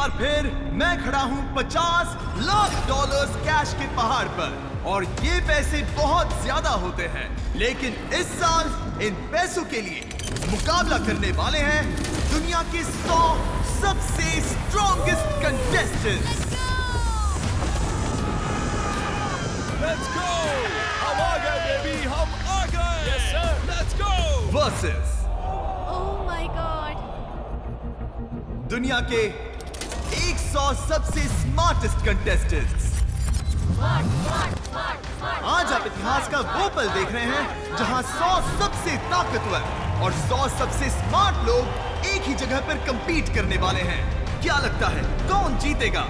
बार फिर मैं खड़ा हूँ 50 लाख डॉलर्स कैश के पहाड़ पर और ये पैसे बहुत ज्यादा होते हैं, लेकिन इस साल इन पैसों के लिए मुकाबला करने वाले हैं दुनिया के 100 सबसे स्ट्रॉन्गेस्ट कंटेस्टेंट्स। Let's go! हम आ गए बेबी, हम आ गए। Yes sir, let's go! Versus Oh my God! दुनिया के 100 सबसे स्मार्टेस्ट कंटेस्टेंट्स। आज आप इतिहास का वो पल देख रहे हैं जहां 100 सबसे ताकतवर और 100 सबसे स्मार्ट लोग एक ही जगह पर कंपीट करने वाले हैं। क्या लगता है कौन जीतेगा,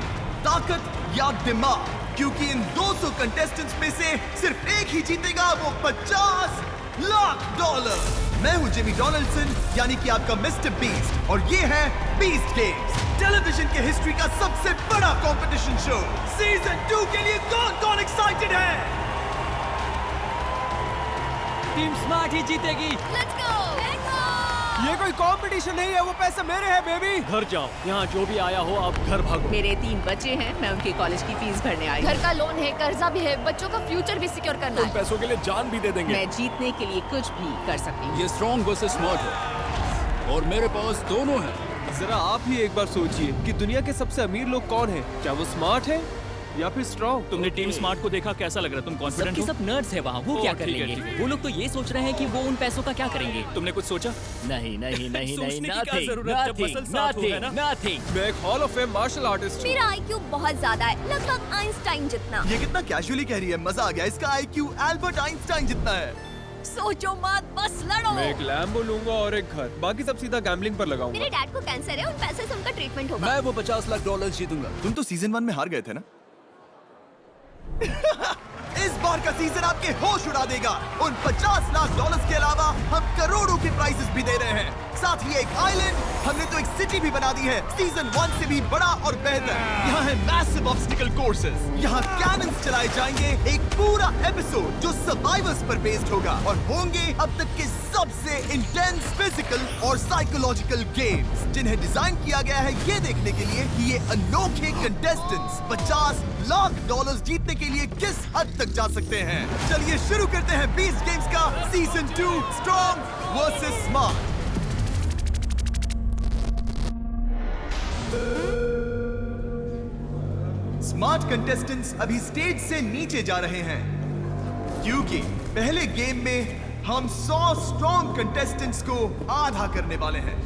ताकत या दिमाग? क्योंकि इन 200 कंटेस्टेंट्स में से सिर्फ एक ही जीतेगा, वो 50 लाख डॉलर। मैं हूं जिमी डोनाल्डसन, यानी कि आपका मिस्टर बीस्ट, और ये है बीस्ट गेम्स, टेलीविजन के हिस्ट्री का सबसे बड़ा कंपटीशन शो। सीजन 2 के लिए कौन एक्साइटेड है? टीम स्मार्ट ही जीतेगी। Let's go! Let's go! ये कोई कंपटीशन नहीं है, वो पैसे मेरे हैं बेबी। घर जाओ, यहाँ जो भी आया हो आप घर भागो। मेरे 3 बच्चे हैं, मैं उनके कॉलेज की फीस भरने आई हूँ। घर का लोन है, कर्जा भी है, बच्चों का फ्यूचर भी सिक्योर करना उन है। पैसों के लिए जान भी दे देंगे। मैं जीतने के लिए कुछ भी कर सकती हूँ। ये स्ट्रॉन्ग वर्सेस स्मार्ट है और मेरे पास दोनों हैं। जरा आप ही एक बार सोचिए कि दुनिया के सबसे अमीर लोग कौन हैं? क्या वो स्मार्ट है या फिर स्ट्रॉन्ग? तुमने टीम स्मार्ट को देखा, कैसा लग रहा है? तुम कॉन्फिडेंट सबके हो? सब नर्ड्स है वहाँ, वो ओह, क्या ठीक कर है, लेंगे? ठीक है। वो लोग तो ये सोच रहे हैं कि वो उन पैसों का क्या करेंगे। तुमने कुछ सोचा? नहीं नहीं नहीं नहीं, सोचने की क्या जरूरत है? जब मसल साथ हो, है ना? नथिंग। मैं एक hall of fame martial artist हूँ। मेरा IQ बहुत ज्यादा है, लगभग आइंस्टाइन जितना। ये कितना कैजुअली कह रही है, मजा आ गया। इसका IQ एल्बर्ट आइंस्टाइन जितना है। सोचो मत, बस लड़ो। मैं एक लैम्बो लूंगा और एक घर, बाकी सब सीधा गैम्बलिंग पर लगाऊंगा। मेरे डैड को कैंसर है, उन पैसे से उनका ट्रीटमेंट होगा। मैं वो 50 लाख डॉलर जीतूंगा। तुम तो सीजन 1 में हार गए थे ना? इस बार का सीजन आपके होश उड़ा देगा। उन 50 लाख डॉलर्स के अलावा हम करोड़ों के प्राइजेस भी दे रहे हैं। साथ ही एक आइलैंड, हमने तो एक सिटी भी बना दी है, सीजन 1 से भी बड़ा और बेहतर। यहाँ है मैसिव ऑब्स्टिकल कोर्सेस, यहाँ कैनन्स चलाए जाएंगे, एक पूरा एपिसोड जो सर्वाइवर्स पर बेस्ड होगा, और होंगे अब तक के सबसे इंटेंस फिजिकल और साइकोलॉजिकल गेम्स, जिन्हें डिजाइन किया गया है ये देखने के लिए कि ये अनोखे कंटेस्टेंट्स 50 लाख डॉलर्स जीतने के लिए किस हद तक जा सकते हैं। चलिए शुरू करते हैं बीस्ट गेम्स का season 2, strong versus smart. Smart contestants अभी स्टेज से नीचे जा रहे हैं, क्योंकि पहले गेम में हम 100 स्ट्रॉन्ग कंटेस्टेंट्स को आधा करने वाले हैं।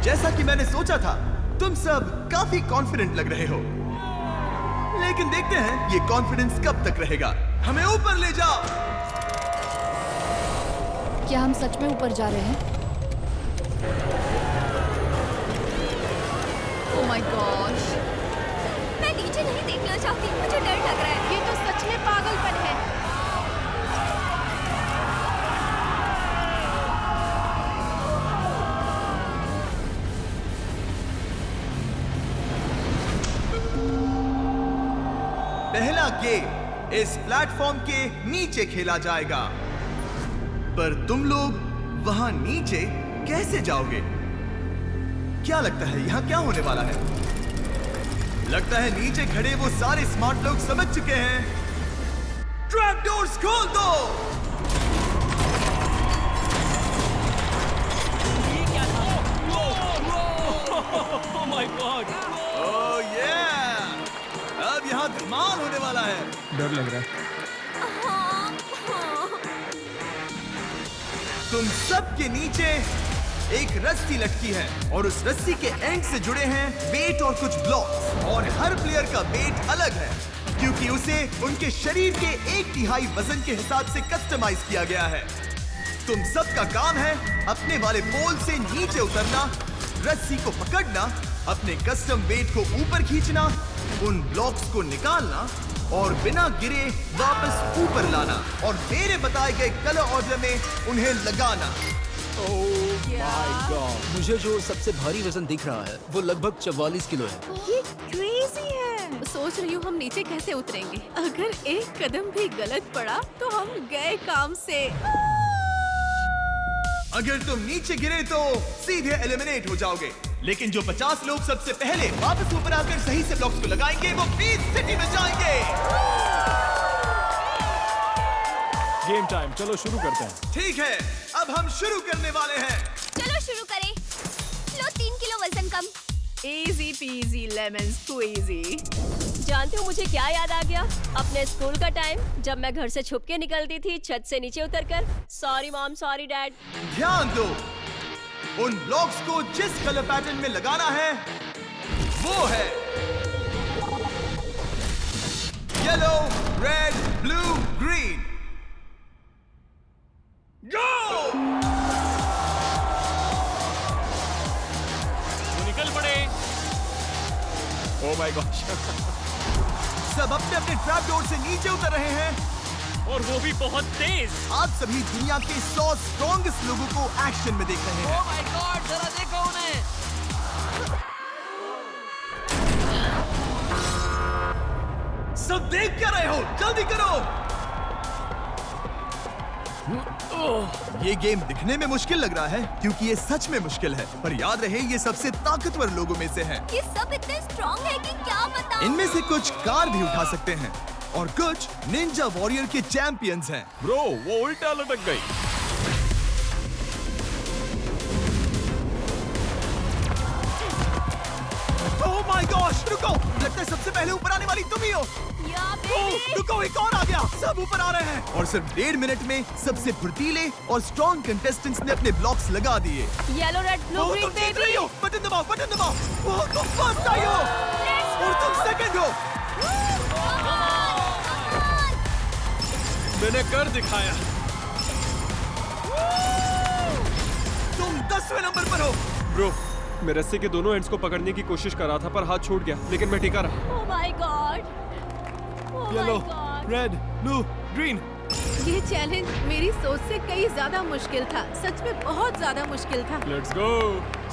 जैसा कि मैंने सोचा था, तुम सब काफी कॉन्फिडेंट लग रहे हो, लेकिन देखते हैं ये कॉन्फिडेंस कब तक रहेगा। हमें ऊपर ले जाओ। क्या हम सच में ऊपर जा रहे हैं? Oh my gosh! मैं नीचे नहीं देखना चाहती, मुझे डर लग रहा है। ये तो सच में पागलपन है। पहला गेम इस प्लेटफॉर्म के नीचे खेला जाएगा, पर तुम लोग वहां नीचे कैसे जाओगे? क्या लगता है यहाँ क्या होने वाला है? लगता है नीचे खड़े वो सारे स्मार्ट लोग समझ चुके हैं। ट्रैप डोर्स खोल दो। ये क्या था? Oh my God! ओह ये अब यहाँ धमाल होने वाला है। डर लग रहा है। तुम सबके नीचे एक रस्सी लटकी है, और उस रस्सी के एंड से जुड़े हैं वेट और कुछ ब्लॉक्स, और हर प्लेयर का वेट अलग है, क्योंकि उसे उनके शरीर के 1/3 वजन के हिसाब से कस्टमाइज किया गया है। तुम सबका काम है अपने वाले पोल से नीचे उतरना, रस्सी को पकड़ना, अपने कस्टम वेट को ऊपर खींचना, उन ब्लॉक्स को निकालना और बिना गिरे वापस ऊपर लाना, और मेरे बताए गए कलर ऑर्डर में उन्हें लगाना। ओह माय गॉड, मुझे जो सबसे भारी वजन दिख रहा है वो लगभग 44 किलो है। ये क्रेजी है। सोच रही हूँ हम नीचे कैसे उतरेंगे। अगर एक कदम भी गलत पड़ा तो हम गए काम से। अगर तुम नीचे गिरे तो सीधे एलिमिनेट हो जाओगे। लेकिन जो 50 लोग सबसे पहले वापस ऊपर आकर सही से ब्लॉक्स को लगाएंगे वो बीस्ट सिटी में जाएंगे। गेम टाइम, चलो शुरू करते हैं। ठीक है, अब हम शुरू करने वाले हैं। चलो शुरू करें। लो 3 किलो वजन कम। Easy peasy lemon squeezy. जानते हो मुझे क्या याद आ गया? अपने स्कूल का टाइम, जब मैं घर से छुप के निकलती थी छत से नीचे उतरकर। Sorry mom, sorry dad. ध्यान दो, उन ब्लॉक्स को जिस कलर पैटर्न में लगाना है वो है येलो, रेड, ब्लू, ग्रीन। गो! निकल पड़े। Oh my gosh. सब अपने अपने ट्रैप डोर से नीचे उतर रहे हैं और वो भी बहुत तेज। आप सभी दुनिया के 100 स्ट्रॉन्गेस्ट लोगों को एक्शन में देख रहे हैं। ओह माय गॉड, जरा देखो उन्हें। सब देख क्या रहे हो? जल्दी करो। ये गेम दिखने में मुश्किल लग रहा है क्योंकि ये सच में मुश्किल है, पर याद रहे ये सबसे ताकतवर लोगों में से है। ये सब इतने स्ट्रॉन्ग है कि क्या बताऊं। इनमें से कुछ कार भी उठा सकते हैं और कुछ निंजा वॉरियर के चैंपियंस हैं। ब्रो, वो उल्टा लटक गई। ओह माय गॉश, रुको, लगता है सबसे पहले ऊपर आने वाली तुम ही हो। या ओह, बेबी। रुको, एक और आ गया। सब ऊपर आ रहे हैं और सिर्फ 1.5 मिनट में सबसे फुर्तीले और स्ट्रॉन्ग कंटेस्टेंट्स ने अपने ब्लॉक्स लगा दिए। येलो, रेड, ब्लू, ओह, ग्रीन तुम जीत रही बेबी। हो। बटन दबाओ, बटन दबाओ। ओह, तुम फर्स्ट आई हो और तुम सेकंड हो। मैंने कर दिखाया। तुम 10वें नंबर पर हो। ब्रो, मैं रस्सी के दोनों एंड्स को पकड़ने की कोशिश कर रहा था पर हाथ छूट गया, लेकिन मैं टिका रहा। Oh my God. Oh yellow, my God. Red, blue, green. ये चैलेंज मेरी सोच से कई ज्यादा मुश्किल था। सच में बहुत ज्यादा मुश्किल था। Let's go.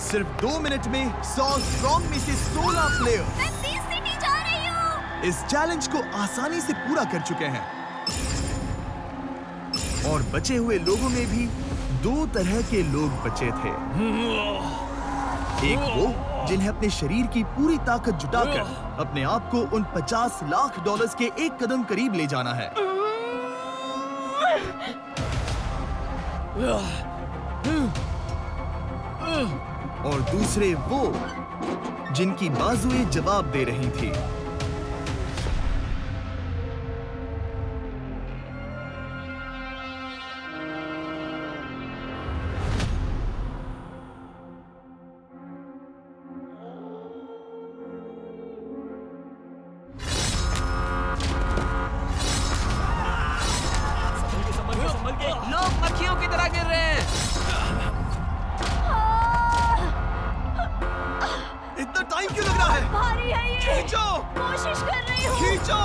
सिर्फ 2 मिनट में 100 स्ट्रॉन्ग में से 16 प्लेयर मैं बीस्ट सिटी जा रही हूँ। इस चैलेंज को आसानी से पूरा कर चुके हैं और बचे हुए लोगों में भी 2 तरह के लोग बचे थे। एक वो जिन्हें अपने शरीर की पूरी ताकत जुटाकर अपने आप को उन $50 लाख के एक कदम करीब ले जाना है, और दूसरे वो जिनकी बाजुएं जवाब दे रही थी। संभल के। लोग मक्खियों की तरह गिर रहे हैं। इतना टाइम क्यों लग रहा है? भारी है ये। खींचो, कोशिश कर रही हूँ। खींचो।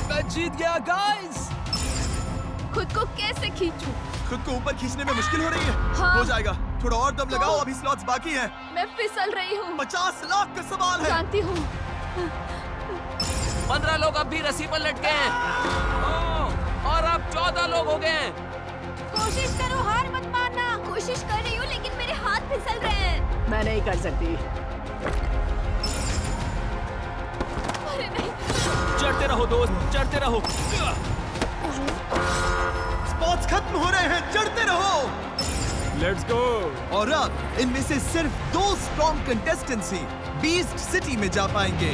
मैं जीत गया गाइस। खुद को कैसे खींचूं? खुद को ऊपर खींचने में मुश्किल हो रही है। हाँ। हो जाएगा, थोड़ा और दम लगाओ, अभी स्लॉट्स बाकी हैं। मैं फिसल रही हूँ। 50 लाख का सवाल है। जानती हूँ। 15 लोग अब भी रस्सी पर लटके हैं। ओह, और अब 14 लोग हो गए हैं। कोशिश करो, हार मत मानना। कोशिश कर रही हूँ लेकिन मेरे हाथ फिसल रहे हैं। मैं नहीं कर सकती। अरे नहीं। चढ़ते रहो दोस्त, चढ़ते रहो। स्पॉट्स खत्म हो रहे हैं, चढ़ते रहो। Let's go. और अब इनमें से सिर्फ 2 स्ट्रॉन्ग कंटेस्टेंट्स ही बीस्ट सिटी में जा पाएंगे।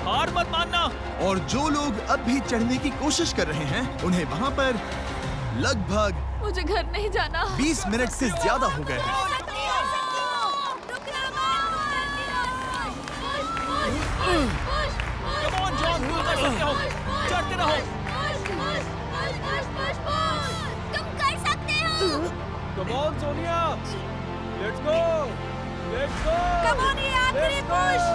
हार मत मानना। और जो लोग अब भी चढ़ने की कोशिश कर रहे हैं उन्हें वहां पर लगभग मुझे घर नहीं जाना। 20 मिनट से ज्यादा हो गए हैं। कम ऑन जॉन, तुम कर सकते हो। चढ़ते रहो। तुम कर सकते हो। Come on Sonia, let's go, let's go. Come on, ये आखिरी push।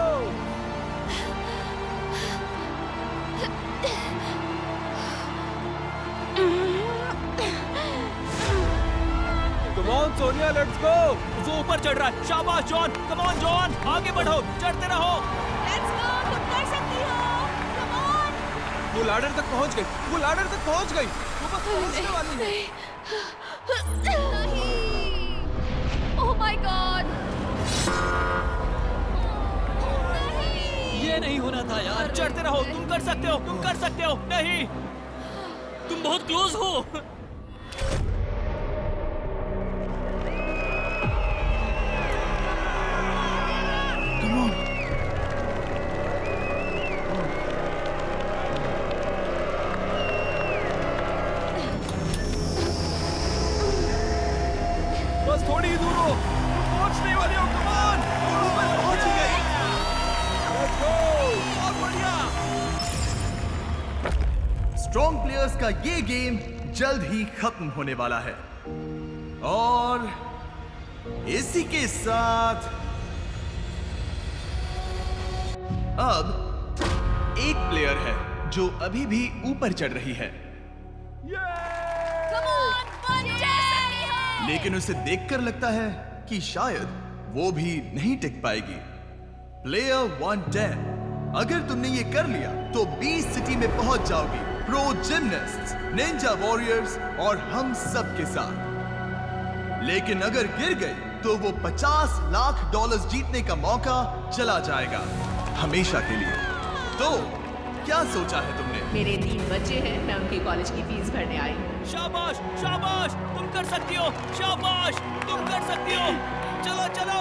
Come on Sonia, let's go. वो ऊपर चढ़ रहा है। शाबाश जॉन, कम ऑन जॉन, आगे बढ़ो, चढ़ते रहो। Let's go, तुम कर सकती हो। Come on। वो लैडर तक पहुंच गई, वो लैडर तक पहुंच गई। वो बस पहुंचने वाली है। नहीं। Oh my my God! ये नहीं होना था यार। चढ़ते रहो, तुम कर सकते हो, तुम कर सकते हो। नहीं, तुम बहुत क्लोज हो। बस थोड़ी ही दूर हो, तुम पहुंचने वाले हो। कम ऑन, तुम ऊपर पहुंच ही गए। लेट्स गो, बहुत बढ़िया। स्ट्रॉन्ग प्लेयर्स का ये गेम जल्द ही खत्म होने वाला है और इसी के साथ अब एक प्लेयर है जो अभी भी ऊपर चढ़ रही है, लेकिन उसे देखकर लगता है कि शायद वो भी नहीं टिक पाएगी। प्लेयर 110, अगर तुमने ये कर लिया तो 20 सिटी में पहुंच जाओगी प्रो जिमनास्ट्स, निंजा वॉरियर्स और हम सब के साथ। लेकिन अगर गिर गई तो वो $50 लाख जीतने का मौका चला जाएगा हमेशा के लिए। तो क्या सोचा है तुमने? मेरे 3 बच्चे हैं, मैं उनकी कॉलेज की फीस भरने आई हूँ। शाबाश, शाबाश, तुम कर सकती हो। शाबाश, तुम कर सकती हो। चलो चलो।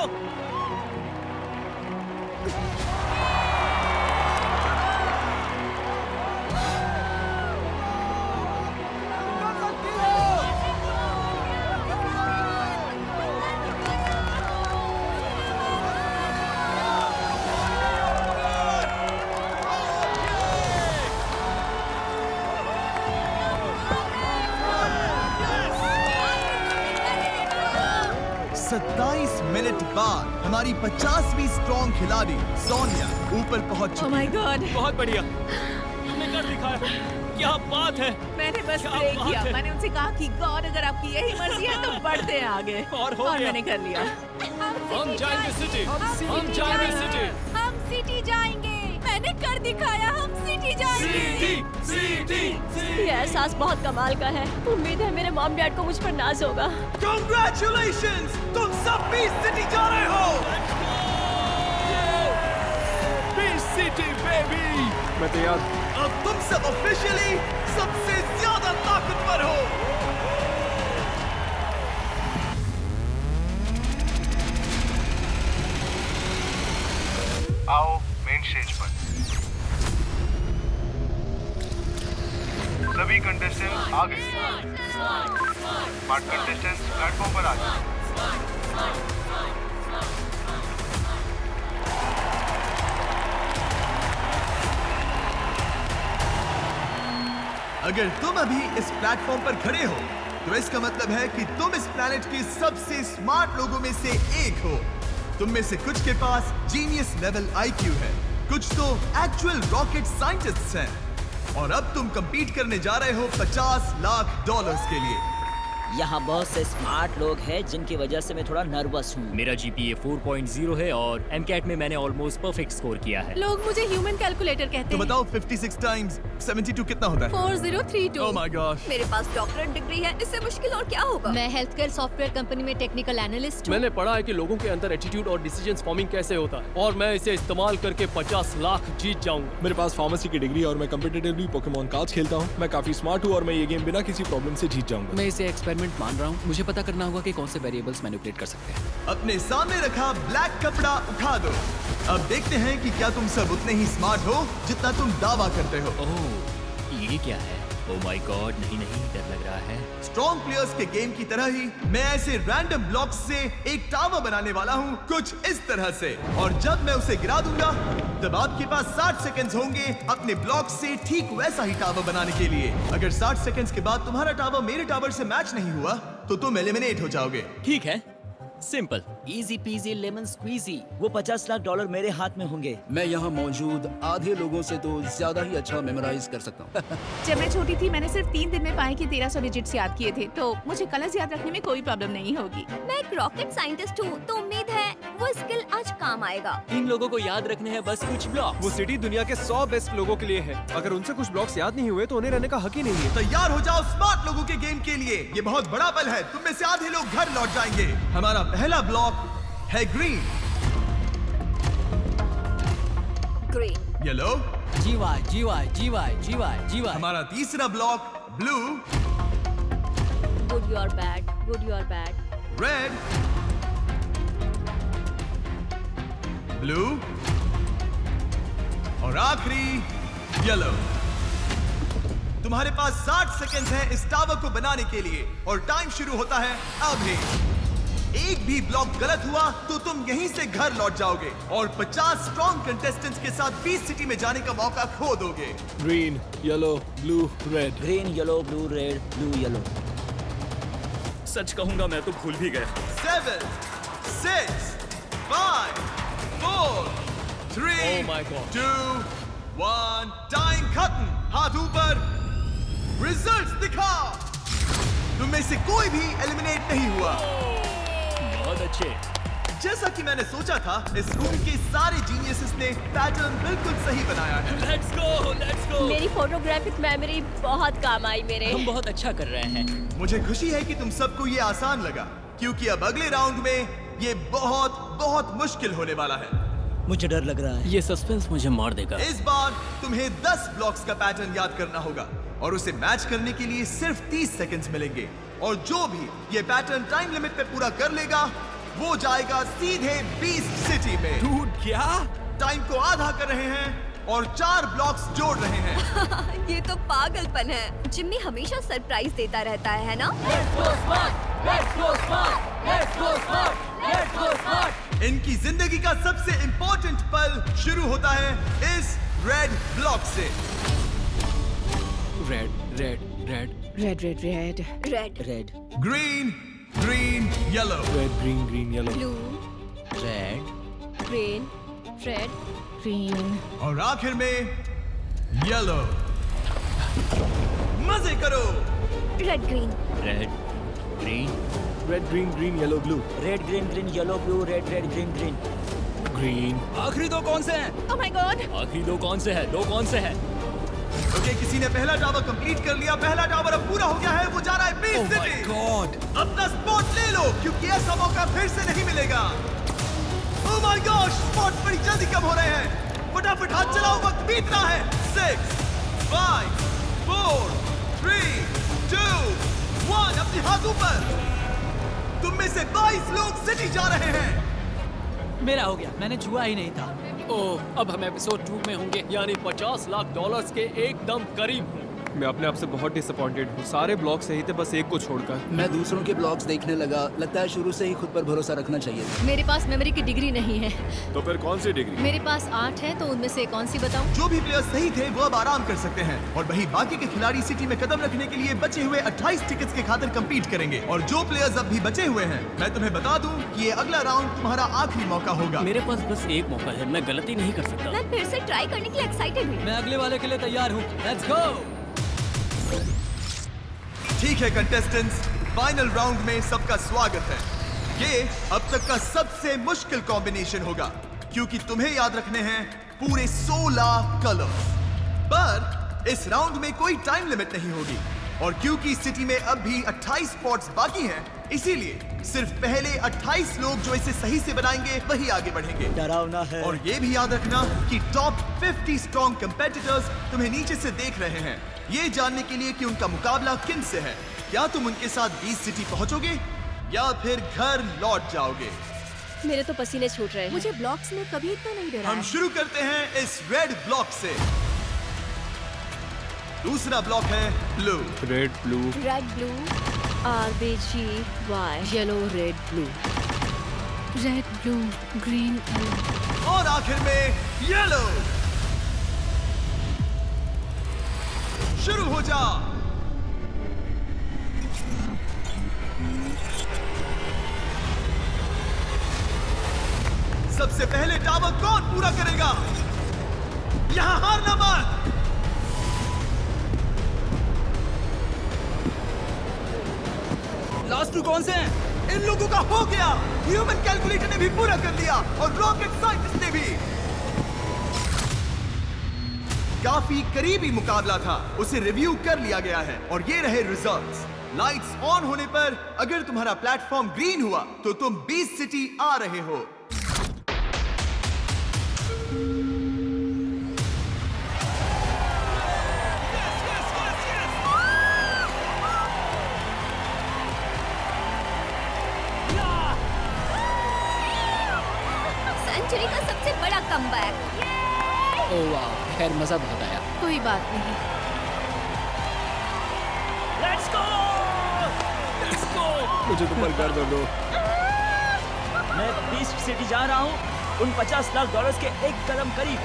मिनट बाद हमारी 50वीं स्ट्रॉन्ग खिलाड़ी सोनिया ऊपर पहुंच ओह चुकी माय है। गॉड! बहुत बढ़िया, तुमने कर दिखाया। क्या बात है। मैंने बस क्या प्रे बात किया। है। मैंने उनसे कहा कि गॉड अगर आपकी यही मर्जी है तो बढ़ते हैं आगे। और हो गया। मैंने कर लिया। हम जाएंगे सिटी, हम जाएंगे सिटी। हम सिटी जाएंगे। मैंने कर दिखाया, हम सिटी जाएंगे। ये एहसास बहुत कमाल का है। उम्मीद है मेरे मॉम डैड को मुझ पर नाज होगा। Congratulations! तुम सब 20 सिटी जा रहे हो। City baby. मैं तैयार। अब तुम सब ऑफिशियली सबसे ज्यादा ताकतवर हो। आओ मेन स्टेज पर। सभी कंटेस्टेंट आ गए। स्मार्ट कंटेस्टेंट प्लेटफॉर्म पर आ जाए। अगर तुम अभी इस प्लेटफॉर्म पर खड़े हो तो इसका मतलब है कि तुम इस प्लैनेट के सबसे स्मार्ट लोगों में से एक हो। तुम में से कुछ के पास जीनियस लेवल IQ है, कुछ तो एक्चुअल रॉकेट साइंटिस्ट्स हैं, और अब तुम compete करने जा रहे हो $50 लाख के लिए। यहाँ बहुत से स्मार्ट लोग हैं जिनकी वजह से मैं थोड़ा नर्वस हूँ। मेरा GPA 4.0 है और MCAT में मैंने ऑलमोस्ट परफेक्ट स्कोर किया है। लोग मुझे ह्यूमन कैलकुलेटर कहते तो हैं। बताओ 56 टाइम्स 72 कितना होता है? 4032। Oh my gosh! मेरे पास डॉक्टरेट डिग्री है, इससे मुश्किल और क्या होगा? मैं हेल्थ केयर सॉफ्टवेयर कंपनी में टेक्निकल एनालिस्ट हूँ। मैंने पढ़ा है कि लोगों के अंदर एटीट्यूड और डिसीजन फॉर्मिंग कैसे होता है, और मैं इसे इस्तेमाल करके 50 लाख जीत जाऊंगा। मेरे पास फार्मेसी की डिग्री और मैं कम्पिटिटिवली पोकेमॉन कार्ड्स खेलता हूँ। मैं काफी स्मार्ट हूँ और मैं ये गेम बिना किसी प्रॉब्लम से जीत जाऊंगा। मैं इसे एक्सपेरिमेंट मान रहा हूँ। मुझे पता करना होगा कि कौन से वेरिएबल्स मैनिपुलेट कर सकते हैं। अपने सामने रखा ब्लैक कपड़ा उठा दो। अब देखते हैं कि क्या तुम सब उतने ही स्मार्ट हो जितना तुम दावा करते हो। ओह, ये क्या है? ओह माय गॉड, नहीं नहीं, डर लग रहा है। स्ट्रॉन्ग प्लेयर्स के गेम की तरह ही मैं ऐसे रैंडम ब्लॉक्स से एक टावर बनाने वाला हूँ, कुछ इस तरह से, और जब मैं उसे गिरा दूंगा तब आपके पास 60 सेकंड्स होंगे अपने ब्लॉक से ठीक वैसा ही टावर बनाने के लिए। अगर 60 सेकंड्स के बाद तुम्हारा टावर मेरे टावर से मैच नहीं हुआ तो तुम एलिमिनेट हो जाओगे। ठीक है, simple. Easy peasy lemon squeezy. वो $50 लाख मेरे हाथ में होंगे। मैं यहाँ मौजूद आधे लोगों से तो ज्यादा ही अच्छा मेमोराइज कर सकता हूँ। जब मैं छोटी थी मैंने सिर्फ 3 दिन में पाई के 1300 डिजिट्स याद किए थे, तो मुझे कलर्स याद रखने में कोई प्रॉब्लम नहीं होगी। मैं एक रॉकेट साइंटिस्ट हूँ, तो उम्मीद है वो स्किल आज काम आएगा। इन लोगों को याद रखने हैं बस कुछ ब्लॉक। वो सिटी दुनिया के 100 बेस्ट लोगों के लिए है। अगर उनसे कुछ ब्लॉक्स याद नहीं हुए तो उन्हें रहने का हक ही नहीं है। तैयार हो जाओ स्मार्ट लोगों के गेम के लिए। ये बहुत बड़ा पल है। तुम में से आधे लोग घर लौट जाएंगे। हमारा पहला ब्लॉक है ग्रीन, ग्रीन, येलो, जीवाई जीवाई जीवाई जीवाई जीवाई। हमारा तीसरा block blue, good your bad, good your bad. Red, blue और आखिरी येलो। तुम्हारे पास 60 सेकंड्स हैं इस टावर को बनाने के लिए और टाइम शुरू होता है अभी। एक भी ब्लॉक गलत हुआ तो तुम यहीं से घर लौट जाओगे और 50 स्ट्रॉन्ग कंटेस्टेंट्स के साथ 20 सिटी में जाने का मौका खो दोगे। Green, yellow, blue, red. Green yellow blue red blue yellow. सच कहूंगा मैं तो भूल भी गया। 7, 6, 5, 4, 3, Oh my God. 2, 1, टाइम खत्म। हाथ ऊपर, रिजल्ट्स दिखाओ। तुम में से कोई भी एलिमिनेट नहीं हुआ। बहुत अच्छे। जैसा कि मैंने सोचा था, इस रूम के सारे जीनियसेस ने पैटर्न बिल्कुल सही बनाया है। Let's go, let's go. मेरी फोटोग्राफिक मेमोरी बहुत काम आई मेरे। हम बहुत अच्छा कर रहे हैं। मुझे खुशी है कि तुम सबको ये आसान लगा, क्योंकि अब अगले राउंड में ये बहुत बहुत मुश्किल होने वाला है। मुझे डर लग रहा है। ये सस्पेंस मुझे मार देगा। इस बार तुम्हें 10 ब्लॉक्स का पैटर्न याद करना होगा और उसे मैच करने के लिए सिर्फ 30 सेकंड्स मिलेंगे। और जो भी ये पैटर्न टाइम लिमिट पे पूरा कर लेगा वो जाएगा सीधे बीस्ट सिटी में। डूड क्या? टाइम को आधा कर रहे हैं और 4 ब्लॉक्स जोड़ रहे हैं। ये तो पागलपन है। जिम्मी हमेशा सरप्राइज देता रहता है ना? इनकी जिंदगी का सबसे इंपॉर्टेंट पल शुरू होता है इस रेड ब्लॉक से। Red red red red red red red, red green, green, yellow, red, green, green, yellow. Blue, red green, red, green. और आखिर में येलो। मजे करो। Red, green, red, green, red, green, green, yellow, blue. Red green green yellow blue red red green green. Green. आखिरी दो कौन से हैं? Oh my God. आखिरी दो कौन से है? दो कौन से है? ओके, किसी ने पहला टावर कंप्लीट कर लिया। पहला टावर अब पूरा हो गया है। वो जा रहा है बीस्ट सिटी। गॉड। अपना स्पॉट ले लो, क्योंकि ऐसा मौका फिर से नहीं मिलेगा। ओह माय गॉड, स्पॉट बड़ी जल्दी कम हो रहे हैं। फटाफट हाथ चलाओ, वक्त बीत रहा है। 6, 5, 4, 3, 2, 1। अपने हाथ ऊपर। तुम में से 22 लोग सिटी जा रहे हैं। मेरा हो गया, मैंने छुआ ही नहीं था। ओह, अब हम एपिसोड 2 में होंगे, यानी $50 लाख के एकदम करीब हूँ। मैं अपने आप से बहुत डिसअपॉइंटेड हूँ। सारे ब्लॉक सही थे, बस एक को छोड़कर। मैं दूसरों के ब्लॉग्स देखने लगा। लगता है शुरू से ही खुद पर भरोसा रखना चाहिए। मेरे पास मेमोरी की डिग्री नहीं है। तो फिर कौन सी डिग्री? मेरे पास 8 है, तो उनमें से कौन सी बताऊं? जो भी प्लेयर सही थे वो अब आराम कर सकते हैं और वही बाकी के खिलाड़ी सिटी में कदम रखने के लिए बचे हुए 28 टिकट्स के खातिर compete करेंगे। और जो प्लेयर्स अब भी बचे हुए हैं, मैं तुम्हें बता दूं कि ये अगला राउंड तुम्हारा आखिरी मौका होगा। मेरे पास बस एक मौका है, मैं गलती नहीं कर सकता। मैं फिर से ट्राई करने के लिए एक्साइटेड हूँ। मैं अगले वाले के लिए तैयार हूँ। Let's go. ठीक है कंटेस्टेंट्स, फाइनल राउंड में सबका स्वागत है। ये अब तक का सबसे मुश्किल कॉम्बिनेशन होगा, क्योंकि तुम्हें याद रखने हैं पूरे 16 कलर्स। पर इस राउंड में कोई टाइम लिमिट नहीं होगी और क्योंकि सिटी में अब भी 28 स्पॉट्स बाकी हैं, इसीलिए सिर्फ पहले 28 लोग जो इसे सही से बनाएंगे वही आगे बढ़ेंगे। डरावना है। और ये भी याद रखना कि टॉप 50 स्ट्रॉन्ग कंपेटिटर्स तुम्हें नीचे से देख रहे हैं, ये जानने के लिए कि उनका मुकाबला किन से है। क्या तुम उनके साथ 20 सिटी पहुंचोगे या फिर घर लौट जाओगे? मेरे तो पसीने छूट रहे हैं। मुझे ब्लॉक्स में कभी इतना नहीं डरा हम है। शुरू करते हैं इस रेड ब्लॉक से। दूसरा ब्लॉक है blue. Red, blue. Red, blue, RBGY। Yellow red blue. Red blue green yellow. और आखिर में येलो। शुरू हो जा। सबसे पहले टावर कौन पूरा करेगा? यहां हारना मत। लास्ट टू कौन से हैं? इन लोगों का हो गया। ह्यूमन कैलकुलेटर ने भी पूरा कर लिया और रॉकेट साइंटिस्ट ने भी। काफी करीबी मुकाबला था, उसे रिव्यू कर लिया गया है और ये रहे रिजल्ट्स। लाइट्स ऑन होने पर अगर तुम्हारा प्लेटफॉर्म ग्रीन हुआ तो तुम बीस्ट सिटी आ रहे हो। सेंचुरी का सबसे बड़ा कमबैक। ओह वाह, खैर मजा बहुत आया। कोई बात नहीं। Let's go, let's go. मुझे तो पर कर दो। मैं बीस्ट सिटी जा रहा हूँ, उन $50 लाख के एक कदम करीब।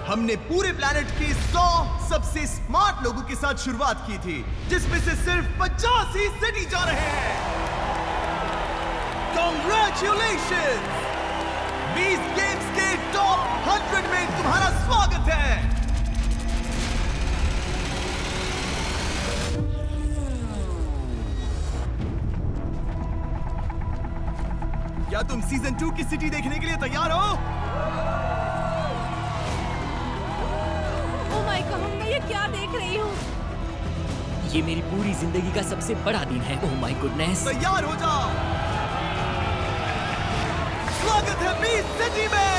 हमने पूरे प्लेनेट के 100 सबसे स्मार्ट लोगों के साथ शुरुआत की थी, जिसमें से सिर्फ 50 ही सिटी जा रहे हैं। Congratulations! 20 गेम्स के टॉप 100 में तुम्हारा स्वागत है। क्या तुम सीजन 2 की सिटी देखने के लिए तैयार हो? ओह माय गॉड, मैं ये क्या देख रही हूँ? ये मेरी पूरी जिंदगी का सबसे बड़ा दिन है। Oh my goodness. तैयार हो जाओ। स्वागत है बीस्ट सिटी में।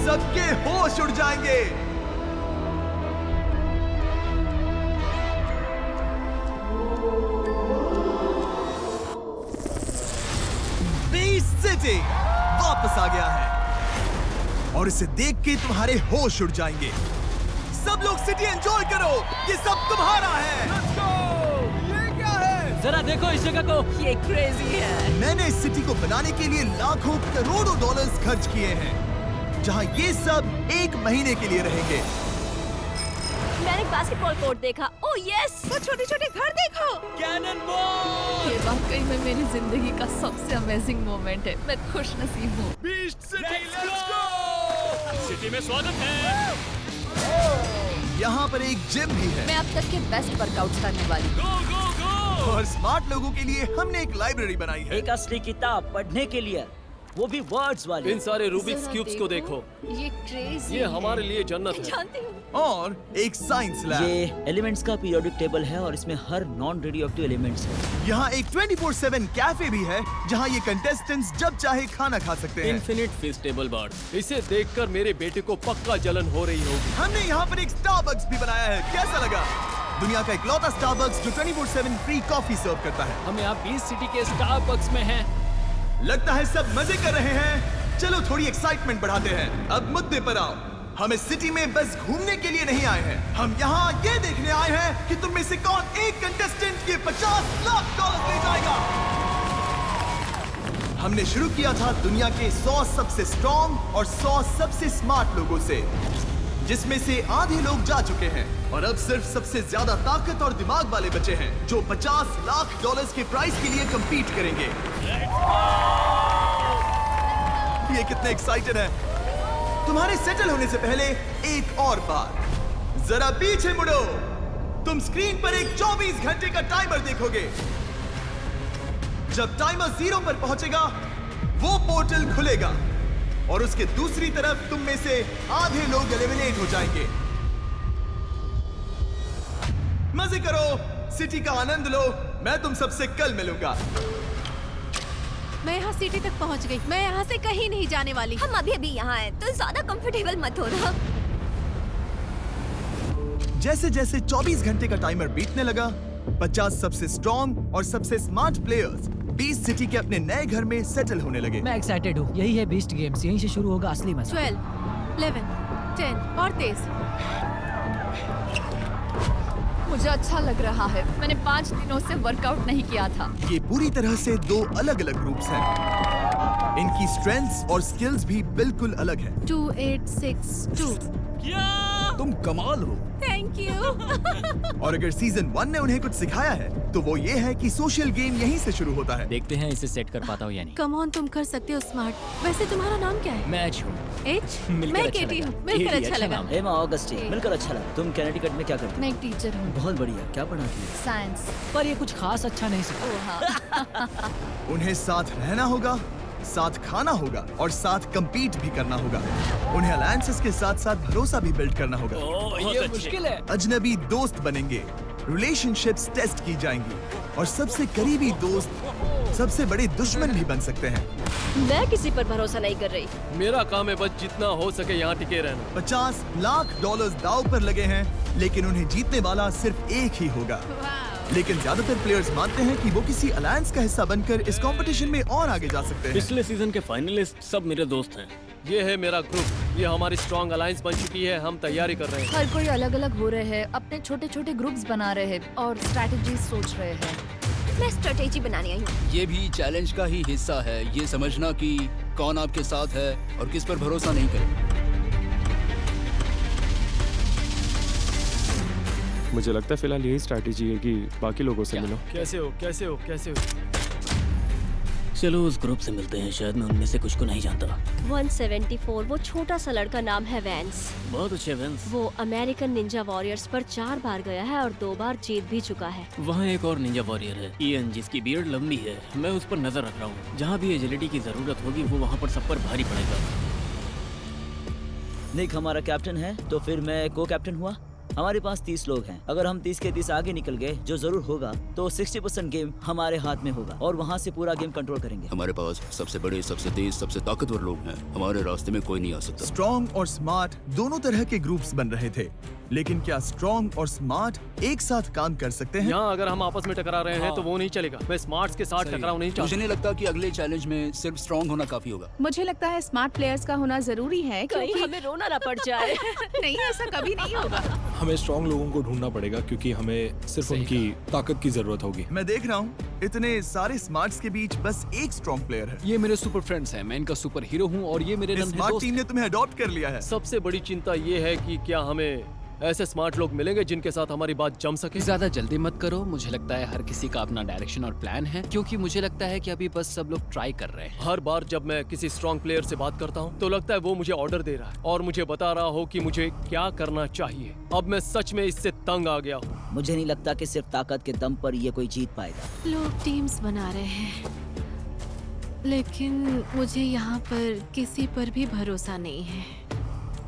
सबके होश उड़ जाएंगे। बीस्ट सिटी वापस आ गया है और इसे देख के तुम्हारे होश उड़ जाएंगे। सब लोग सिटी एंजॉय करो, ये सब तुम्हारा है। Let's go! ये क्या है? जरा देखो इस जगह को, ये क्रेजी है। मैंने इस सिटी को बनाने के लिए लाखों करोड़ों डॉलर्स खर्च किए हैं, जहां ये सब 1 महीने के लिए रहेंगे। मैंने बास्केटबॉल कोर्ट देखा। ओह यस, वो छोटे-छोटे घर देखो। Cannon ball. ये वाकई में मेरी जिंदगी का सबसे अमेजिंग मोमेंट है। मैं खुश नसीब हूँ। Beast city, let's go. City में स्वागत है। यहाँ पर एक जिम भी है मैं अब तक के बेस्ट वर्कआउट्स करने वाली हूँ। गो गो गो। और स्मार्ट लोगों के लिए हमने एक लाइब्रेरी बनाई है। एक असली किताब पढ़ने के लिए, वो भी वर्ड्स वाली। इन सारे रूबिक्स जरा क्यूब्स को देखो, ये क्रेजी ये हमारे लिए जन्नत है। जानती हूँ। और एक साइंस लैब। ये एलिमेंट्स का पीरियोडिक टेबल है और इसमें हर नॉन रेडियोएक्टिव एलिमेंट्स है। यहाँ एक 24/7 कैफे भी है, जहाँ ये कंटेस्टेंट्स जब चाहे खाना खा सकते हैं। इन्फिनिट फेस्टेबल बार, इसे देखकर मेरे बेटे को पक्का जलन हो रही होगी। हमने यहाँ पर एक स्टारबक्स भी बनाया है, कैसा लगा? दुनिया का इकलौता स्टारबक्स जो 24/7 फ्री कॉफी सर्व करता है। हम यहाँ बीस्ट सिटी के स्टारबक्स में हैं। लगता है सब मजे कर रहे हैं। चलो थोड़ी एक्साइटमेंट बढ़ाते हैं। अब मुद्दे पर आओ। हम इस सिटी में बस घूमने के लिए नहीं आए हैं, हम यहाँ ये देखने आए हैं कि तुम में से कौन एक कंटेस्टेंट के $50 लाख ले जाएगा। हमने शुरू किया था दुनिया के 100 सबसे स्ट्रॉन्ग और 100 सबसे स्मार्ट लोगों से, जिसमें से आधे लोग जा चुके हैं और अब सिर्फ सबसे ज्यादा ताकत और दिमाग वाले बचे हैं, जो $50 लाख के प्राइस के लिए कंपीट करेंगे। ये कितने एक्साइटेड हैं। तुम्हारे सेटल होने से पहले एक और बात, जरा पीछे मुड़ो। तुम स्क्रीन पर एक 24 घंटे का टाइमर देखोगे। जब टाइमर 0 पर पहुंचेगा, वो पोर्टल खुलेगा और उसके दूसरी तरफ तुम में से आधे लोग एलिमिनेट हो जाएंगे। मजे करो, सिटी का आनंद लो। मैं तुम सबसे कल मिलूंगा। मैं यहाँ सिटी तक पहुँच गई। मैं यहाँ से कहीं नहीं जाने वाली। हम अभी यहाँ हैं, तो ज्यादा कंफर्टेबल मत हो ना। जैसे जैसे 24 घंटे का टाइमर बीतने लगा, 50 सबसे स्ट्रॉन्ग और सबसे स्मार्ट प्लेयर्स बीस्ट सिटी के अपने नए घर में सेटल होने लगे। मैं एक्साइटेड हूँ। यही है बीस्ट गेम्स, यहीं से शुरू होगा असली मजा। 12, 11, 10 और तेज। मुझे अच्छा लग रहा है। मैंने 5 दिनों से वर्कआउट नहीं किया था। ये पूरी तरह से 2 अलग-अलग ग्रुप्स हैं। इनकी स्ट्रेंथ्स और स्किल्स भी बिल्कुल अलग हैं। 2862। क्या तुम कमाल हो। Thank you. और अगर सीजन 1 ने उन्हें कुछ सिखाया है तो वो ये है कि सोशल गेम यहीं से शुरू होता है। देखते हैं इसे सेट कर पाता हूँ या नहीं। कम ऑन, तुम कर सकते हो स्मार्ट। वैसे तुम्हारा नाम क्या है? मैं एच हूँ। एच? मिलकर मैं अच्छा केटी लगा। हूँ। मिलकर केटी, अच्छा लगा। नाम है। एमा ऑगस्टी, मिलकर अच्छा लगा। तुम कैनेडिकट में क्या करती हो? मैं एक टीचर हूँ। बहुत बढ़िया। क्या पढ़ाती हो? साइंस। पर ये कुछ खास अच्छा नहीं सिखा। उन्हें साथ रहना होगा, साथ खाना होगा और साथ compete भी करना होगा। उन्हें अलायंसेस के साथ साथ भरोसा भी बिल्ड करना होगा। ये मुश्किल है। अजनबी दोस्त बनेंगे, रिलेशनशिप्स टेस्ट की जाएंगी और सबसे करीबी दोस्त सबसे बड़े दुश्मन भी बन सकते हैं। मैं किसी पर भरोसा नहीं कर रही। मेरा काम है बस जितना हो सके यहाँ टिके रहना। $50 लाख दांव पर लगे हैं, लेकिन उन्हें जीतने वाला सिर्फ एक ही होगा। लेकिन ज्यादातर प्लेयर्स मानते हैं कि वो किसी अलायंस का हिस्सा बनकर इस कंपटीशन में और आगे जा सकते हैं। पिछले सीजन के फाइनलिस्ट सब मेरे दोस्त हैं। ये है मेरा ग्रुप, ये हमारी स्ट्रॉन्ग अलायंस बन चुकी है। हम तैयारी कर रहे हैं। हर कोई अलग अलग हो रहे हैं, अपने छोटे छोटे ग्रुप्स बना रहे हैं और स्ट्रैटेजी सोच रहे हैं। मैं स्ट्रेटेजी बनाने आई हूँ। ये भी चैलेंज का ही हिस्सा है, ये समझना कि कौन आपके साथ है और किस पर भरोसा नहीं करे। मुझे लगता है फिलहाल यही स्ट्रैटेजी है कि बाकी लोगों से मिलो। कैसे हो? चलो उस ग्रुप से मिलते हैं, शायद मैं उनमें से कुछ को नहीं जानता। 174, वो छोटा सा लड़का नाम है वैंस। बहुत अच्छे वेंस। वो अमेरिकन निंजा वॉरियर्स पर 4 बार गया है और 2 बार जीत भी चुका है। वहाँ एक और निंजा वॉरियर है, इयन, जिसकी बियर्ड लंबी है। मैं उस पर नजर रख रहा हूँ। जहाँ भी एजिलिटी की जरूरत होगी वो वहाँ पर सब पर भारी पड़ेगा। निक हमारा कैप्टन है, तो फिर मैं को कैप्टन हुआ। हमारे पास 30 लोग हैं। अगर हम 30 के 30 आगे निकल गए, जो जरूर होगा, तो 60% गेम हमारे हाथ में होगा और वहाँ से पूरा गेम कंट्रोल करेंगे। हमारे पास सबसे बड़े, सबसे तेज, सबसे ताकतवर लोग हैं। हमारे रास्ते में कोई नहीं आ सकता। स्ट्रॉन्ग और स्मार्ट दोनों तरह के ग्रुप्स बन रहे थे, लेकिन क्या स्ट्रॉन्ग और स्मार्ट एक साथ काम कर सकते हैं? यहाँ अगर हम आपस में टकरा रहे हैं तो वो नहीं चलेगा। मैं स्मार्ट्स के साथ टकराव नहीं चाहता। मुझे नहीं लगता कि अगले चैलेंज में सिर्फ स्ट्रॉन्ग होना काफी होगा। मुझे लगता है स्मार्ट प्लेयर्स का होना जरूरी है, कहीं क्योंकि हमें रोना ना पड़ जाए। नहीं, ऐसा कभी नहीं होगा। हमें स्ट्रॉन्ग लोगों को ढूंढना पड़ेगा क्योंकि हमें सिर्फ उनकी ताकत की जरूरत होगी। मैं देख रहा हूँ इतने सारे स्मार्ट्स के बीच बस एक स्ट्रॉन्ग प्लेयर है। ये मेरे सुपर फ्रेंड्स हैं, मैं इनका सुपर हीरो हूँ और ये मेरे नन्हे स्मार्ट दोस्त टीम ने तुम्हें अडॉप्ट कर लिया है। सबसे बड़ी चिंता ये है कि क्या हमें ऐसे स्मार्ट लोग मिलेंगे जिनके साथ हमारी बात जम सके। ज्यादा जल्दी मत करो। मुझे लगता है हर किसी का अपना डायरेक्शन और प्लान है, क्योंकि मुझे लगता है कि अभी बस सब लोग ट्राई कर रहे हैं। हर बार जब मैं किसी स्ट्रॉन्ग प्लेयर से बात करता हूँ तो लगता है वो मुझे ऑर्डर दे रहा है और मुझे बता रहा हो कि मुझे क्या करना चाहिए। अब मैं सच में इससे तंग आ गया हूँ। मुझे नहीं लगता कि सिर्फ ताकत के दम पर ये कोई जीत पाएगा। लोग टीम्स बना रहे हैं, लेकिन मुझे यहाँ पर किसी पर भी भरोसा नहीं है।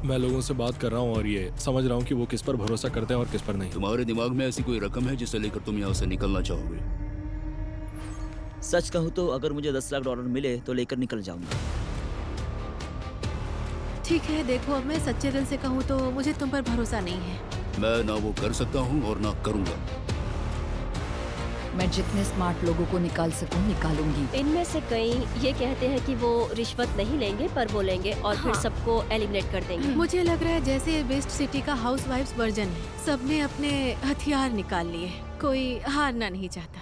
मैं लोगों से बात कर रहा हूँ और ये समझ रहा हूँ कि वो किस पर भरोसा करते हैं और किस पर नहीं। तुम्हारे दिमाग में ऐसी कोई रकम है जिसे लेकर तुम यहाँ से निकलना चाहोगे? सच कहूँ तो अगर मुझे $10 लाख मिले तो लेकर निकल जाऊंगा। ठीक है, देखो, अब मैं सच्चे दिल से कहूँ तो मुझे तुम पर भरोसा नहीं है। मैं ना वो कर सकता हूँ और ना करूँगा। मैं जितने स्मार्ट लोगों को निकाल सकूं निकालूंगी। इनमें से कई ये कहते हैं कि वो रिश्वत नहीं लेंगे, पर वो लेंगे और फिर सबको एलिमिनेट कर देंगे। मुझे लग रहा है जैसे वेस्ट सिटी का हाउसवाइफ्स वर्जन है। सबने अपने हथियार निकाल लिए, कोई हारना नहीं चाहता।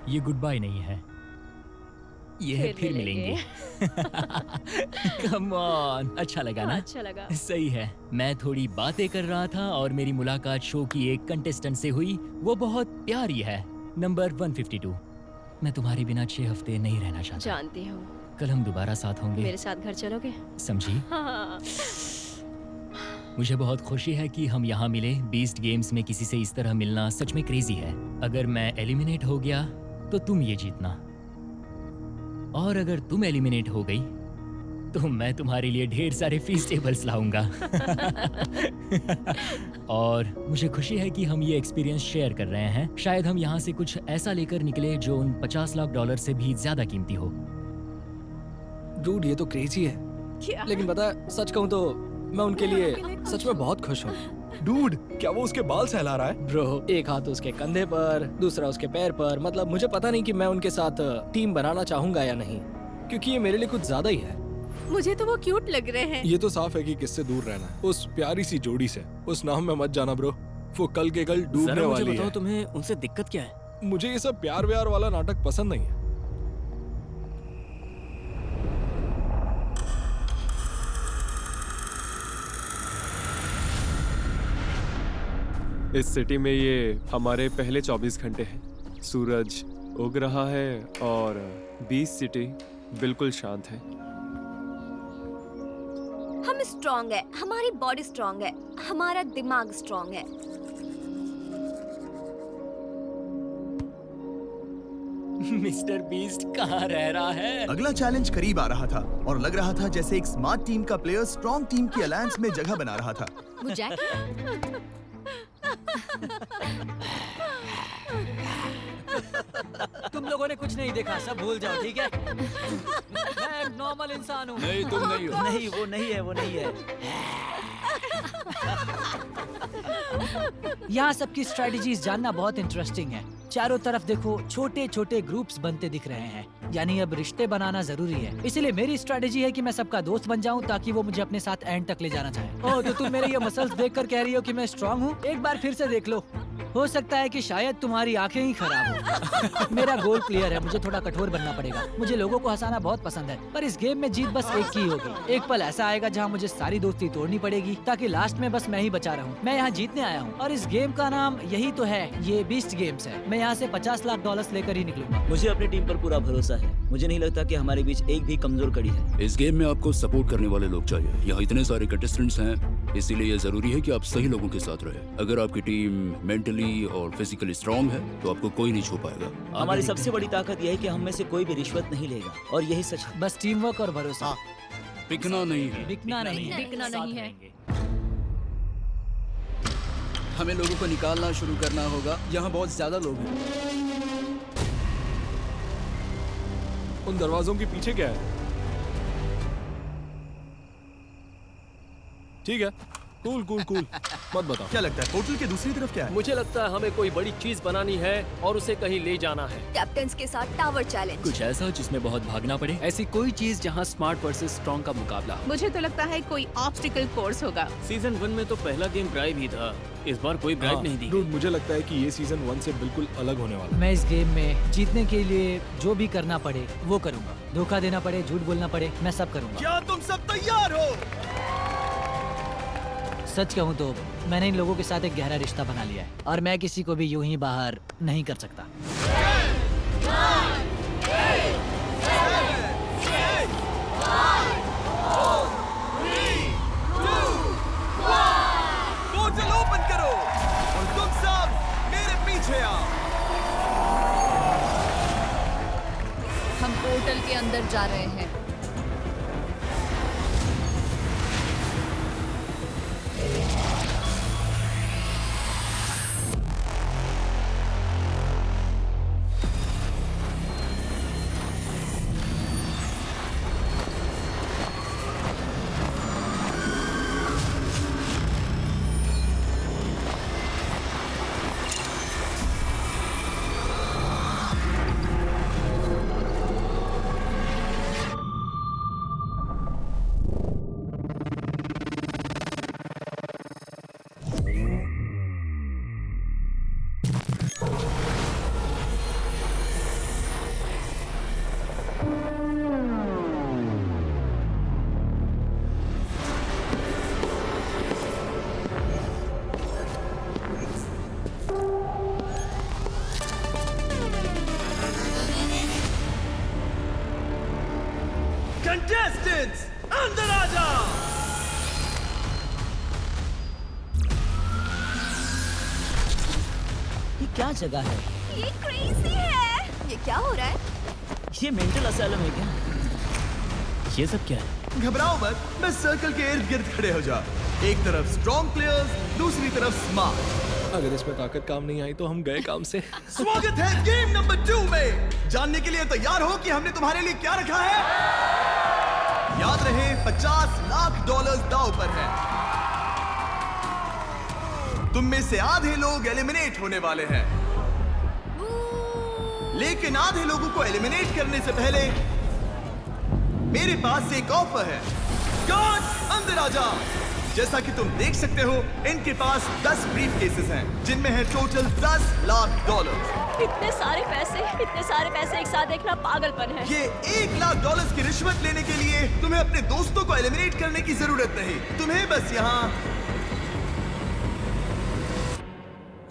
ये गुड बाय नहीं है, ये है फिर मिलेंगे। कम ऑन, अच्छा लगा ना? अच्छा लगा। सही है। मैं थोड़ी बातें कर रहा था और मेरी मुलाकात शो की एक कंटेस्टेंट से हुई। वो बहुत प्यारी है, नंबर 152। मैं तुम्हारे बिना 6 हफ्ते नहीं रहना चाहता। जानती हूँ। कल हम दोबारा साथ होंगे। मेरे साथ घर चलोगे? समझी? हाँ। मुझे बहुत खुशी है कि हम यहाँ मिले। बीस्ट गेम्स में किसी से इस तरह मिलना सच में क्रेजी है। अगर मैं एलिमिनेट हो गया तो तुम ये जीतना, और अगर तुम एलिमिनेट हो गई तो मैं तुम्हारे लिए ढेर सारे फीस्टेबल्स लाऊंगा। और मुझे खुशी है कि हम ये एक्सपीरियंस शेयर कर रहे हैं। शायद हम यहाँ से कुछ ऐसा लेकर निकले जो उन $50 लाख से भी ज्यादा कीमती हो। डूड, ये तो क्रेजी है। क्या? लेकिन पता है, सच कहूँ तो मैं उनके लिए सच में बहुत खुश हूँ। डूड, क्या वो उसके बाल सहला रहा है? ब्रो, एक हाथ उसके कंधे पर, दूसरा उसके पैर पर। मतलब मुझे पता नहीं कि मैं उनके साथ टीम बनाना चाहूंगा या नहीं, क्योंकि ये मेरे लिए कुछ ज्यादा ही है। मुझे तो वो क्यूट लग रहे हैं। ये तो साफ है कि किससे दूर रहना है। उस प्यारी सी जोड़ी से। उस नाम में मत जाना ब्रो, वो कल के कल डूबने जरा मुझे वाली बताओ, है। तुम्हें उनसे दिक्कत क्या है? मुझे ये सब प्यार व्यार वाला नाटक पसंद नहीं है। इस सिटी में ये हमारे पहले 24 घंटे हैं। सूरज उग रहा है और बीस्ट सिटी बिल्कुल शांत है। हम स्ट्रांग है, हमारी बॉडी स्ट्रांग है, हमारा दिमाग स्ट्रांग है। मिस्टर बीस्ट कहाँ रह रहा है? अगला चैलेंज करीब आ रहा था और लग रहा था जैसे एक स्मार्ट टीम का प्लेयर स्ट्रॉन्ग टीम की अलायंस में जगह बना रहा था। वो जैकी? तुम लोगों ने कुछ नहीं देखा, सब भूल जाओ, ठीक है? मैं एक नॉर्मल इंसान हूँ। नहीं, तुम नहीं हो। नहीं, वो नहीं है, वो नहीं है। यहाँ सबकी स्ट्रेटजीज जानना बहुत इंटरेस्टिंग है। चारों तरफ देखो, छोटे छोटे ग्रुप्स बनते दिख रहे हैं, यानी अब रिश्ते बनाना जरूरी है। इसलिए मेरी स्ट्रेटजी है कि मैं सबका दोस्त बन जाऊं ताकि वो मुझे अपने साथ एंड तक ले जाना चाहे। ओह, तो तुम मेरे ये मसल्स देखकर कह रही हो कि मैं स्ट्रांग हूँ? एक बार फिर से देख लो। हो सकता है कि शायद तुम्हारी आंखें ही खराब हो। मेरा गोल क्लियर है, मुझे थोड़ा कठोर बनना पड़ेगा। मुझे लोगों को हंसाना बहुत पसंद है, पर इस गेम में जीत बस एक की होगी। एक पल ऐसा आएगा जहाँ मुझे सारी दोस्ती तोड़नी पड़ेगी ताकि लास्ट में बस मैं ही बचा रहूं। मैं यहाँ जीतने आया हूँ और इस गेम का नाम यही तो है, ये बीस्ट गेम्स है। मैं यहाँ से $50 लाख लेकर ही निकलूंगा। मुझे अपनी टीम पर पूरा भरोसा है। मुझे नहीं लगता कि हमारे बीच एक भी कमजोर कड़ी है। इस गेम में आपको सपोर्ट करने वाले लोग चाहिए। यहाँ इतने सारे कंटेस्टेंट्स हैं, इसीलिए ये जरूरी है कि आप सही लोगों के साथ रहे। अगर आपकी टीम मेंटली और फिजिकली स्ट्रांग है तो आपको कोई नहीं छू पाएगा। हमारी सबसे बड़ी ताकत यह है कि हम में से कोई भी रिश्वत नहीं लेगा, और यही सच है। बस टीम वर्क और भरोसा। बिकना नहीं है। बिकना नहीं है। बिकना नहीं है। हमें लोगों को निकालना शुरू करना होगा। यहाँ बहुत ज्यादा लोग हैं। उन दरवाजों के पीछे क्या है? ठीक है, कूल कूल कूल। मत बताओ। क्या लगता है पोर्टल के दूसरी तरफ क्या है? मुझे लगता है हमें कोई बड़ी चीज बनानी है और उसे कहीं ले जाना है। कैप्टन्स के साथ टावर चैलेंज। कुछ ऐसा जिसमें बहुत भागना पड़े। ऐसी कोई चीज जहाँ स्मार्ट वर्सेस स्ट्रॉन्ग का मुकाबला हो। मुझे तो लगता है कोई ऑब्स्टिकल कोर्स होगा। सीजन 1 में तो पहला गेम ब्राइब ही था, इस बार कोई ब्राइब नहीं दी। Dude, मुझे लगता है कि ये सीजन 1 से बिल्कुल अलग होने वाला है। मैं इस गेम में जीतने के लिए जो भी करना पड़े वो करूंगा। धोखा देना पड़े, झूठ बोलना पड़े, मैं सब करूंगा। क्या तुम सब तैयार हो? सच कहूँ तो मैंने इन लोगों के साथ एक गहरा रिश्ता बना लिया है और मैं किसी को भी यूं ही बाहर नहीं कर सकता। पोर्टल ओपन करो और तुम सब मेरे पीछे आओ। हम पोर्टल के अंदर जा रहे हैं। कंटेस्टेंट्स अंदर आ जाओ। ये क्या जगह है? ये क्रेजी है। ये क्या हो रहा है? ये मेंटल असाइलम है क्या? ये सब क्या है? घबराओ मत, बस सर्कल के इर्द गिर्द खड़े हो जाओ। एक तरफ स्ट्रॉन्ग प्लेयर्स, दूसरी तरफ स्मार्ट। अगर इसमें ताकत काम नहीं आई तो हम गए काम से। स्वागत है गेम नंबर 2 में। जानने के लिए तैयार हो कि हमने तुम्हारे लिए क्या रखा है? याद रहे $50 लाख दांव पर है। तुम में से आधे लोग एलिमिनेट होने वाले हैं, लेकिन आधे लोगों को एलिमिनेट करने से पहले मेरे पास एक ऑफर है। गार्ड अंदर आ जाओ। जैसा कि तुम देख सकते हो, इनके पास 10 ब्रीफ केसेस हैं, जिनमें है टोटल $10 लाख। इतने सारे पैसे एक साथ देखना पागलपन है। ये $1 लाख की रिश्वत लेने के लिए तुम्हें अपने दोस्तों को एलिमिनेट करने की जरूरत नहीं। तुम्हें बस यहाँ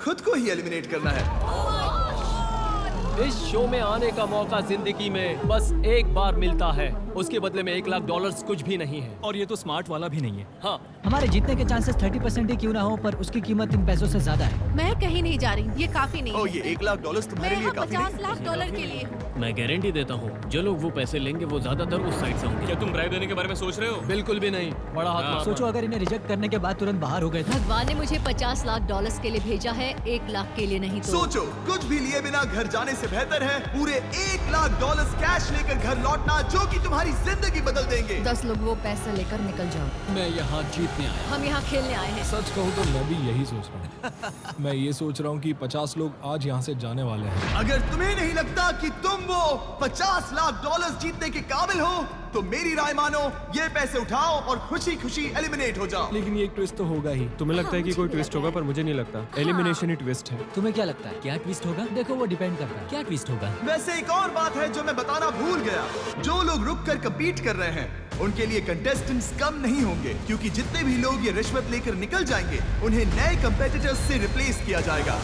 खुद को ही एलिमिनेट करना है। इस शो में आने का मौका जिंदगी में बस एक बार मिलता है, उसके बदले में $1,00,000 कुछ भी नहीं है। और ये तो स्मार्ट वाला भी नहीं है। हाँ, हमारे जीतने के चांसेस 30% ही क्यों ना हो, पर उसकी कीमत इन पैसों से ज्यादा है। मैं कहीं नहीं जा रही, ये काफी नहीं ओ, है। ये $1,00,000 तुम्हारे लिए काफी नहीं? $50 लाख के लिए। मैं गारंटी देता हूँ जो लोग वो पैसे लेंगे वो ज्यादातर उस साइड से होंगे। क्या तुम ब्राइब देने के बारे में सोच रहे हो? बिल्कुल भी नहीं। बड़ा हाथ मारना। सोचो अगर इन्हें रिजेक्ट करने के बाद तुरंत बाहर हो गए तो। भगवान ने मुझे $50 लाख के लिए भेजा है, 1 लाख के लिए नहीं। तो सोचो, कुछ भी लिए बिना घर जाने से बेहतर है पूरे $1,00,000 कैश लेकर घर लौटना, जो कि तुम्हारी जिंदगी बदल देंगे। 10 लोग वो पैसा लेकर निकल जाओ। मैं यहाँ जीतने आया। हम यहाँ खेलने आए हैं। सच कहूँ तो मैं भी यही सोच रहा हूँ। मैं ये सोच रहा हूँ कि 50 लोग आज यहाँ से जाने वाले हैं। अगर तुम्हें नहीं लगता कि तुम वो $50 लाख जीतने के काबिल हो, तो मेरी राय मानो, ये पैसे उठाओ और खुशी खुशी एलिमिनेट हो जाओ। लेकिन ये एक ट्विस्ट तो होगा ही। तुम्हें लगता है कि कोई ट्विस्ट होगा, पर मुझे नहीं लगता। एलिमिनेशन ही ट्विस्ट है। तुम्हें क्या लगता है? क्या ट्विस्ट होगा? देखो वो डिपेंड करता है। क्या ट्विस्ट होगा? वैसे एक और बात है जो मैं बताना भूल गया। जो लोग रुक कर कम्पीट कर रहे हैं, उनके लिए कंटेस्टेंट्स कम नहीं होंगे, क्योंकि जितने भी लोग ये रिश्वत लेकर निकल जाएंगे, उन्हें नए कंपेटिटर्स से रिप्लेस किया जाएगा।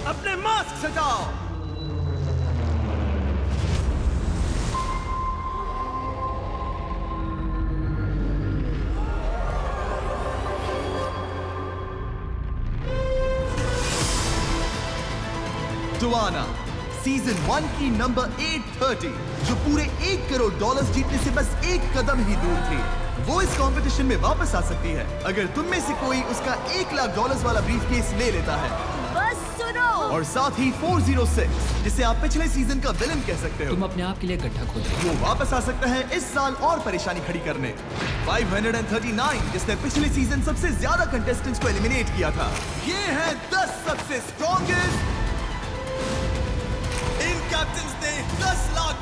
अपने मास्क हटाओ। दुआना सीजन 1 की नंबर 830, जो पूरे $1 करोड़ जीतने से बस एक कदम ही दूर थी, वो इस कंपटीशन में वापस आ सकती है अगर तुम में से कोई उसका $1,00,000 वाला ब्रीफकेस ले लेता है। बस सुनो। और साथ ही 406, जिसे आप पिछले सीजन का विलन कह सकते हो, तुम अपने आप के लिए गड्ढा खोदो। वो वापस आ सकता है इस साल और परेशानी खड़ी करने। 539, जिसने पिछले सीजन सबसे ज्यादा कंटेस्टेंट्स को एलिमिनेट किया था। ये है 10 सबसे स्ट्रॉन्गेस्ट। इन कैप्टन्स ने $10 लाख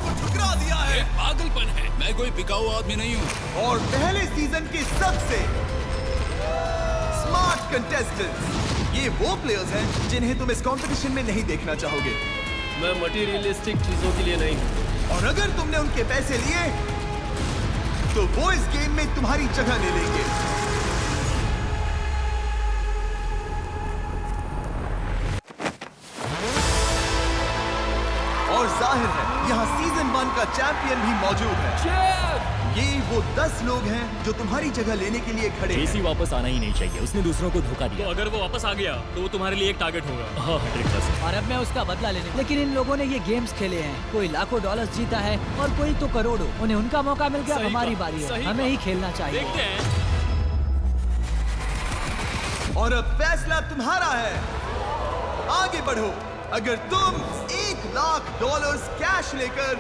को ठुकरा दिया है। पागलपन है, मैं कोई बिकाऊ आदमी नहीं हूँ। और पहले सीजन के सबसे स्मार्ट कंटेस्टेंट्स, ये वो प्लेयर्स हैं जिन्हें तुम इस कंपटीशन में नहीं देखना चाहोगे। मैं मटेरियलिस्टिक चीजों के लिए नहीं हूँ। और अगर तुमने उनके पैसे लिए, तो वो इस गेम में तुम्हारी जगह ले लेंगे। और जाहिर है यहाँ सीजन 1 का चैंपियन भी मौजूद है। ये वो 10 लोग हैं जो तुम्हारी जगह लेने के लिए खड़े हैं। जेसी वापस आना ही नहीं चाहिए, उसने दूसरों को धोखा दिया। तो अगर वो वापस आ गया तो वो तुम्हारे लिए एक टारगेट होगा। हाँ, 100%। और अब मैं उसका बदला लेने। लेकिन इन लोगों ने ये गेम्स खेले हैं, कोई लाखों डॉलर्स जीता है और कोई तो करोड़ों। उन्हें उनका मौका मिल गया, हमारी बारी है, हमें ही खेलना चाहिए। देखते हैं। और अब फैसला तुम्हारा है, आगे बढ़ो। अगर तुम $1,00,000 कैश लेकर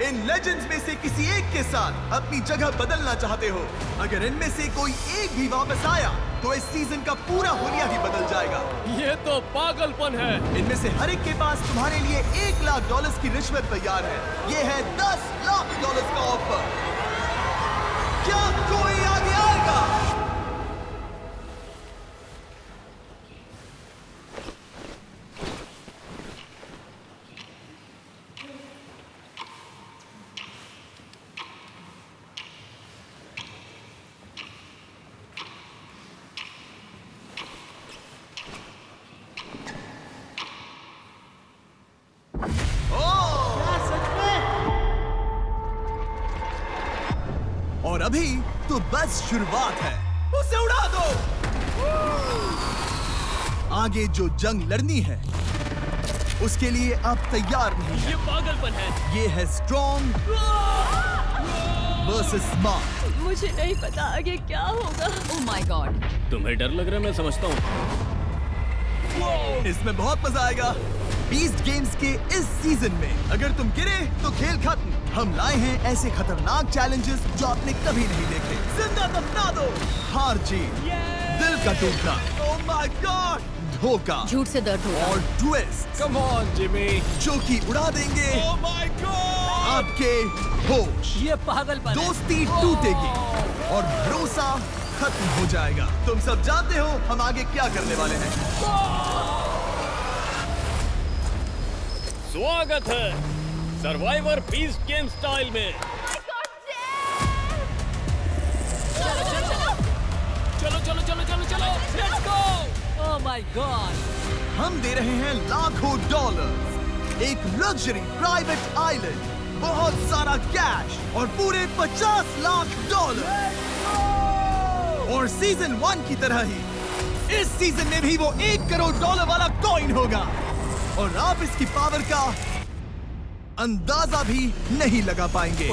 इन लेजेंड्स में से किसी एक के साथ अपनी जगह बदलना चाहते हो, अगर इनमें से कोई एक भी वापस आया, तो इस सीजन का पूरा हुलिया ही बदल जाएगा। ये तो पागलपन है। इनमें से हर एक के पास तुम्हारे लिए $1,00,000 की रिश्वत तैयार है। ये है $10 लाख का ऑफर। क्या कोई आगे आएगा? और अभी तो बस शुरुआत है, उसे उड़ा दो। आगे जो जंग लड़नी है, उसके लिए आप तैयार नहीं हैं। ये पागलपन है। ये है स्ट्रॉन्ग वर्सेस स्मार्ट। मुझे नहीं पता आगे क्या होगा। Oh my God. तुम्हें डर लग रहा है, मैं समझता हूँ। इसमें बहुत मजा आएगा। बीस्ट गेम्स के इस सीजन में अगर तुम गिरे तो खेल खत्म। हम लाए हैं ऐसे खतरनाक चैलेंजेस जो आपने कभी नहीं देखे। जिंदा दफना दो, हार जीत, दिल का टूटना, ओह माय गॉड, धोखा, झूठ से दर्द होगा, और ट्विस्ट, कम ऑन जिमी, जो कि उड़ा देंगे ओह माय गॉड आपके होश। ये पागलपन है। दोस्ती टूटेगी और भरोसा खत्म हो जाएगा। तुम सब जानते हो हम आगे क्या करने वाले हैं। स्वागत है सर्वाइवर बीस्ट गेम स्टाइल में। चलो चलो let's go. Oh my God. हम दे रहे हैं लाखों डॉलर, एक लग्जरी प्राइवेट आइलैंड, बहुत सारा कैश और पूरे 50 लाख डॉलर। और सीजन 1 की तरह ही इस सीजन में भी वो 1 करोड़ डॉलर वाला कॉइन होगा और आप इसकी पावर का अंदाजा भी नहीं लगा पाएंगे।